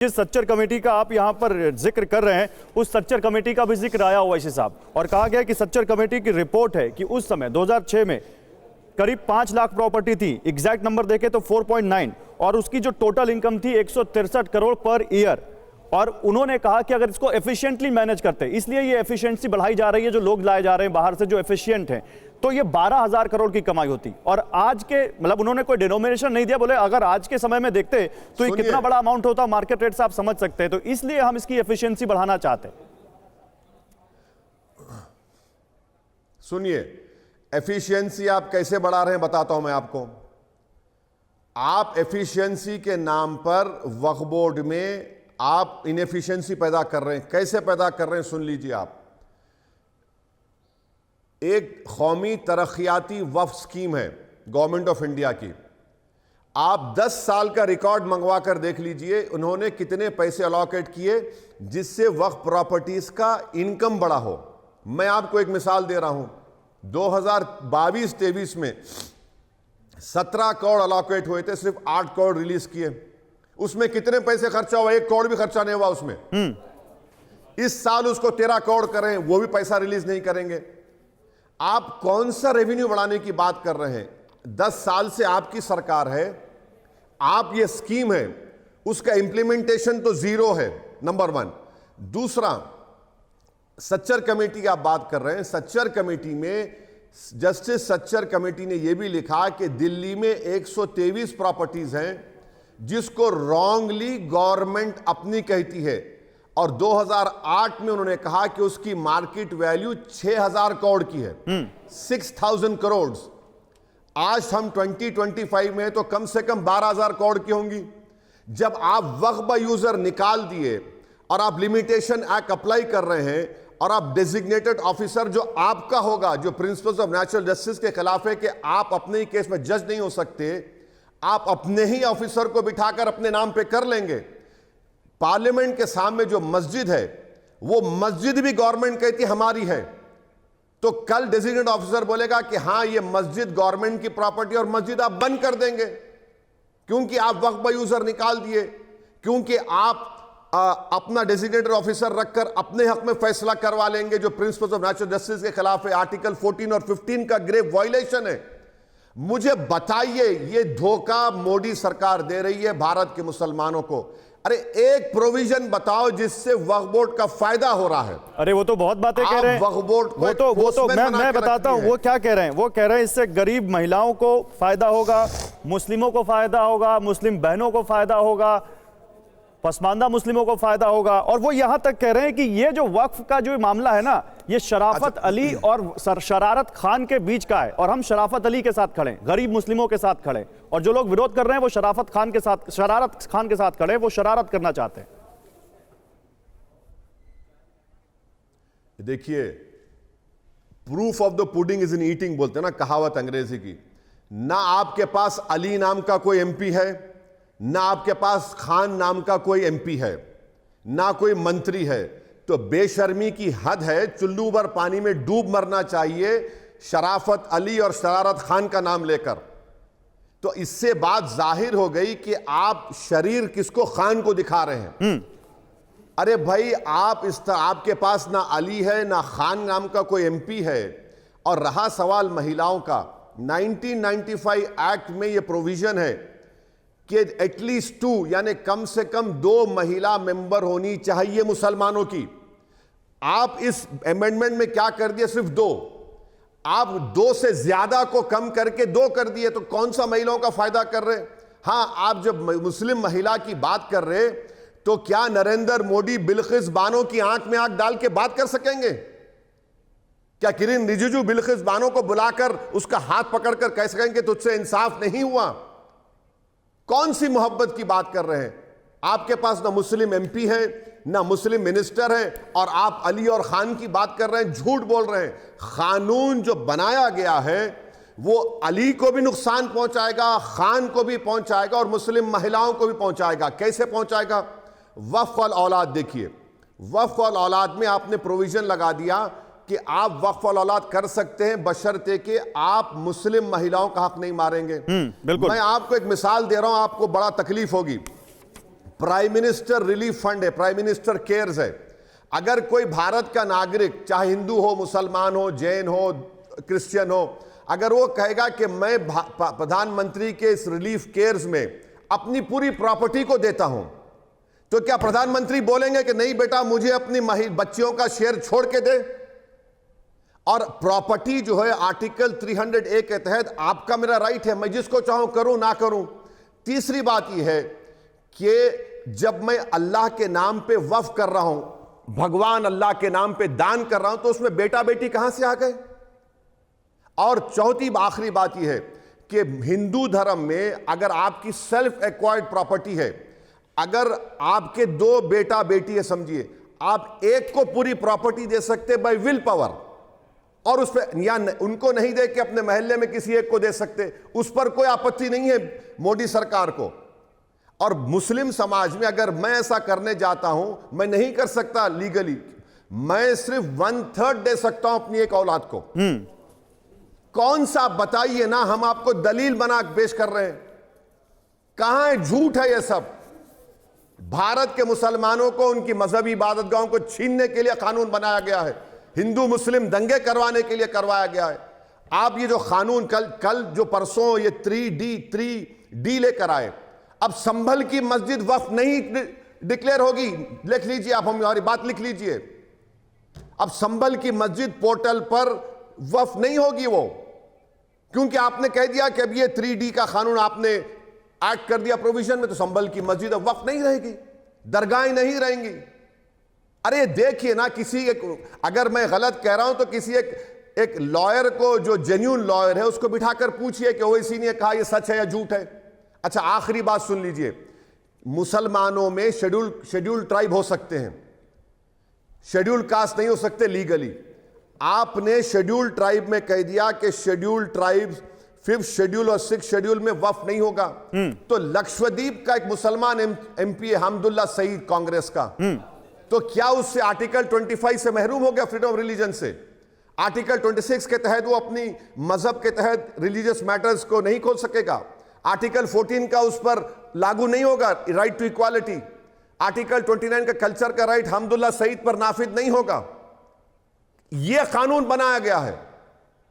जिस सच्चर कमेटी का आप यहां पर जिक्र कर रहे हैं, उस सच्चर कमेटी का भी जिक्र आया हुआ इसी साहब, और कहा गया कि सच्चर कमेटी की रिपोर्ट है कि उस समय 2006 में करीब 5 लाख प्रॉपर्टी थी, एग्जैक्ट नंबर देखें तो 4.9, और उसकी जो टोटल इनकम थी 163 करोड़ पर ईयर। और उन्होंने कहा कि अगर इसको एफिशिएंटली मैनेज करते, इसलिए ये एफिशिएंसी बढ़ाई जा रही है, जो लोग लाए जा रहे हैं बाहर से जो एफिशिएंट हैं, तो ये 12,000 करोड़ की कमाई होती। और आज के मतलब उन्होंने कोई डिनोमिनेशन नहीं दिया, बोले अगर आज के समय में देखते तो ये कितना बड़ा अमाउंट होता, मार्केट रेट से आप समझ सकते हैं, तो इसलिए हम इसकी एफिशिएंसी बढ़ाना चाहते हैं। सुनिए, एफिशिएंसी आप कैसे बढ़ा रहे हैं बताता हूं मैं आपको। आप एफिशिएंसी के नाम पर वक्फ बोर्ड में आप इनएफिशिएंसी पैदा कर रहे हैं। कैसे पैदा कर रहे हैं सुन लीजिए आप। एक कौमी तरक्याती वक्फ स्कीम है गवर्नमेंट ऑफ इंडिया की, आप 10 साल का रिकॉर्ड मंगवा कर देख लीजिए उन्होंने कितने पैसे अलॉकेट किए जिससे वक्फ प्रॉपर्टीज का इनकम बढ़ा हो। मैं आपको एक मिसाल दे रहा हूं, 2022-23 में 17 करोड़ अलॉकेट हुए थे, सिर्फ 8 करोड़ रिलीज किए। उसमें कितने पैसे खर्चा हुआ? 1 करोड़ भी खर्चा नहीं हुआ उसमें। इस साल उसको 13 करोड़ करें, वो भी पैसा रिलीज नहीं करेंगे। आप कौन सा रेवेन्यू बढ़ाने की बात कर रहे हैं? 10 साल से आपकी सरकार है, आप ये स्कीम है, उसका इंप्लीमेंटेशन तो जीरो है, नंबर 1। दूसरा, सच्चर कमेटी की आप बात कर रहे हैं। सच्चर कमेटी में जस्टिस सच्चर कमेटी ने यह भी लिखा कि दिल्ली में 123 प्रॉपर्टीज हैं जिसको रॉन्गली गवर्नमेंट अपनी कहती है, और 2008 में उन्होंने कहा कि उसकी मार्केट वैल्यू 6,000 करोड़ की है, 6,000 करोड़। आज हम 2025 में तो कम से कम 12,000 करोड़ की होंगी। जब आप वक्फ यूजर निकाल दिए और आप लिमिटेशन एक्ट अप्लाई कर रहे हैं, और आप डेजिग्नेटेड ऑफिसर जो आपका होगा, जो प्रिंसिपल्स ऑफ नेचुरल जस्टिस के खिलाफ है कि आप अपने ही केस में जज नहीं हो सकते, आप अपने ही ऑफिसर को बिठाकर अपने नाम पे कर लेंगे। पार्लियामेंट के सामने जो मस्जिद है, वो मस्जिद भी गवर्नमेंट कहती हमारी है, तो कल डेजिग्नेटेड ऑफिसर बोलेगा कि हां ये मस्जिद गवर्नमेंट की प्रॉपर्टी, और मस्जिद आप बंद कर देंगे क्योंकि आप वक्फ यूजर निकाल दिए, क्योंकि आप अपना डेजिग्नेटेड ऑफिसर रखकर अपने हक में फैसला करवा लेंगे जो प्रिंसिपल्स ऑफ नेचुरल जस्टिस के खिलाफ है। आर्टिकल 14 और 15 का ग्रेव वायलेशन है। मुझे बताइए, ये धोखा मोदी सरकार दे रही है भारत के मुसलमानों को। अरे एक प्रोविजन बताओ जिससे वक्फ बोर्ड का फायदा हो रहा है। अरे वो तो बहुत बातें कह रहे हैं वक्फ बोर्ड को, वो तो मैं बताता हूं वो क्या कह रहे हैं। वो कह रहे हैं इससे गरीब महिलाओं को फायदा होगा, मुस्लिमों को फायदा होगा, मुस्लिम बहनों को फायदा होगा, पसमानदा मुस्लिमों को फायदा होगा। और वो यहां तक कह रहे हैं कि ये जो वक्फ का जो मामला है ना, ये शराफत अली और शरारत खान के बीच का है, और हम शराफत अली के साथ खड़े, गरीब मुस्लिमों के साथ खड़े, और जो लोग विरोध कर रहे हैं वो शरारत खान के साथ खड़े, वो शरारत करना चाहते हैं। देखिए, proof of the pudding is in eating बोलते हैं ना, कहावत अंग्रेजी की। ना आपके पास अली नाम का कोई एमपी है, ना आपके पास खान नाम का कोई एमपी है, ना कोई मंत्री है, तो बेशर्मी की हद है। चुल्लू भर पानी में डूब मरना चाहिए शराफत अली और शरारत खान का नाम लेकर। तो इससे बात जाहिर हो गई कि आप शरीर किसको, खान को दिखा रहे हैं। अरे भाई, आपके पास ना अली है ना खान नाम का कोई एमपी है। और रहा सवाल महिलाओं का, 1995 एक्ट में यह प्रोविजन है कि एटलीस्ट 2 यानी कम से कम 2 महिला मेंबर होनी चाहिए मुसलमानों की। आप इस अमेंडमेंट में क्या कर दिए? सिर्फ 2। आप 2 से ज्यादा को कम करके 2 कर दिए, तो कौन सा महिलाओं का फायदा कर रहे? हां, आप जब मुस्लिम महिला की बात कर रहे, तो क्या नरेंद्र मोदी बिल्किस बानो की आंख में आंख डाल के बात कर सकेंगे? क्या किरण रिजिजू बिल्किस बानो को बुलाकर उसका हाथ पकड़कर कह सकेंगे तुझसे इंसाफ नहीं हुआ? कौन सी मोहब्बत की बात कर रहे हैं? आपके पास ना मुस्लिम एमपी है, ना मुस्लिम मिनिस्टर है, और आप अली और खान की बात कर रहे हैं, झूठ बोल रहे हैं। कानून जो बनाया गया है वो अली को भी नुकसान पहुंचाएगा, खान को भी पहुंचाएगा, और मुस्लिम महिलाओं को भी पहुंचाएगा। कैसे पहुंचाएगा? वक्फ वाल औलाद देखिए, वक्फ वाल औलाद में आपने प्रोविजन लगा दिया कि आप वक्फ वाल औलाद कर सकते हैं बशर्ते कि आप मुस्लिम महिलाओं का हक नहीं मारेंगे। बिल्कुल। मैं आपको एक मिसाल दे रहा हूं, आपको बड़ा तकलीफ होगी। प्राइम मिनिस्टर रिलीफ फंड है, प्राइम मिनिस्टर केयर्स है। अगर कोई भारत का नागरिक, चाहे हिंदू हो, मुसलमान हो, जैन हो, क्रिश्चियन हो, अगर वो कहेगा कि मैं प्रधानमंत्री के इस रिलीफ केयर्स में अपनी पूरी प्रॉपर्टी को देता हूं, तो क्या प्रधानमंत्री बोलेंगे कि नहीं बेटा मुझे अपनी बच्चियों का शेयर छोड़ के दे? और प्रॉपर्टी जो है आर्टिकल 300A के तहत आपका मेरा राइट है, मैं जिसको चाहूं करूं ना करूं। तीसरी बात यह है कि जब मैं अल्लाह के नाम पे वक्फ कर रहा हूं, भगवान अल्लाह के नाम पे दान कर रहा हूं, तो उसमें बेटा बेटी कहां से आ गए? और चौथी आखिरी बात यह है कि हिंदू धर्म में अगर आपकी सेल्फ एक्वायर्ड प्रॉपर्टी है, अगर आपके 2 बेटा बेटी है, समझिए आप एक को पूरी प्रॉपर्टी दे सकते बाय विल पावर, और उस पर या उनको नहीं दे के अपने मोहल्ले में किसी एक को दे सकते, उस पर कोई आपत्ति नहीं है मोदी सरकार को। और मुस्लिम समाज में अगर मैं ऐसा करने जाता हूं, मैं नहीं कर सकता लीगली, मैं सिर्फ 1/3 दे सकता हूं अपनी एक औलाद को। कौन सा बताइए ना, हम आपको दलील बना पेश कर रहे हैं, कहां है? झूठ है ये सब। भारत के मुसलमानों को उनकी मजहबी इबादतगाहों को छीनने के लिए कानून बनाया गया है, हिंदू मुस्लिम दंगे करवाने के लिए करवाया गया है। आप ये जो कानून कल जो परसों ये 3D लेकर आए, अब संभल की मस्जिद वक्फ नहीं डिक्लेयर होगी। लिख लीजिए, आप हमारी बात लिख लीजिए, अब संभल की मस्जिद पोर्टल पर वक्फ नहीं होगी वो, क्योंकि आपने कह दिया कि अब ये 3D का कानून आपने ऐड कर दिया प्रोविजन में, तो संभल की मस्जिद अब वक्फ नहीं रहेगी, दरगाहें नहीं रहेंगी। अरे देखिए ना, किसी एक, अगर मैं गलत कह रहा हूं तो किसी एक लॉयर को, जो जेन्युइन लॉयर है, उसको बिठाकर पूछिए कि ओवैसी ने कहा ये सच है या झूठ है। अच्छा, आखिरी बात सुन लीजिए, मुसलमानों में शेड्यूल ट्राइब हो सकते हैं, शेड्यूल कास्ट नहीं हो सकते लीगली। आपने शेड्यूल ट्राइब में कह दिया कि शेड्यूल ट्राइब 5th शेड्यूल और 6th शेड्यूल में वक्फ नहीं होगा, तो लक्षद्वीप का एक मुसलमान MP है हमदुल्ला सईद कांग्रेस का, तो क्या उससे आर्टिकल 25 से महरूम हो गया, फ्रीडम ऑफ रिलीजन से? आर्टिकल 26 के तहत वो अपनी मजहब के तहत रिलीजियस मैटर्स को नहीं खोल सकेगा। आर्टिकल 14 का उस पर लागू नहीं होगा, राइट टू इक्वालिटी। आर्टिकल 29 का कल्चर का राइट हमदुल्ला सईद पर नाफिज नहीं होगा। यह कानून बनाया गया है।